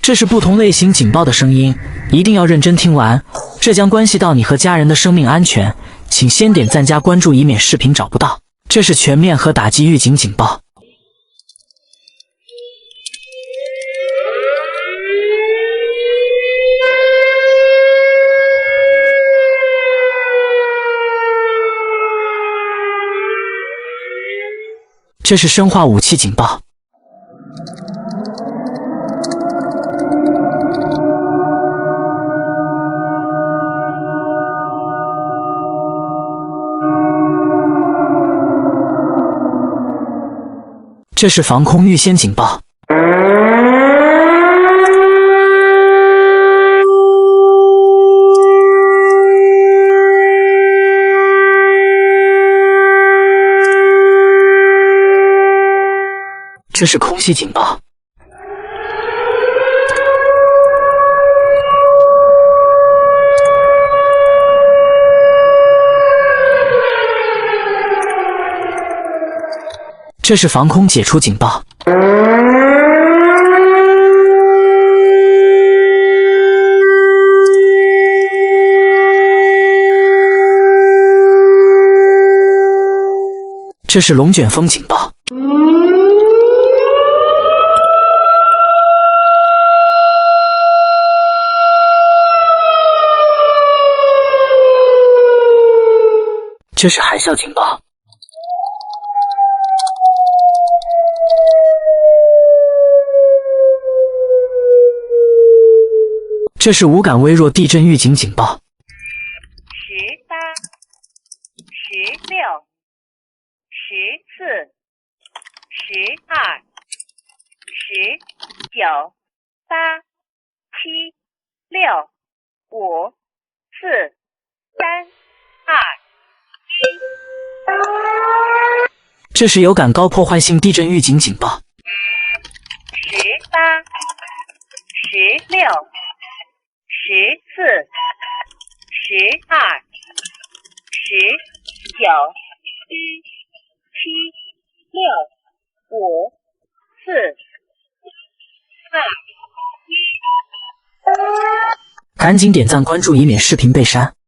这是不同类型警报的声音，一定要认真听完，这将关系到你和家人的生命安全。请先点赞加关注，以免视频找不到。这是全面和打击预警警报。这是生化武器警报。这是防空预先警报。这是空袭警报。这是防空解除警报。这是龙卷风警报。这是海啸警报。这是无感微弱地震预警警报。18、16、14、12、19、8、7、6、5、4、3、2、1。这是有感高破坏性地震预警警报。18、16、14、12、19、7、6、5、4、3、1。赶紧点赞关注，以免视频被删。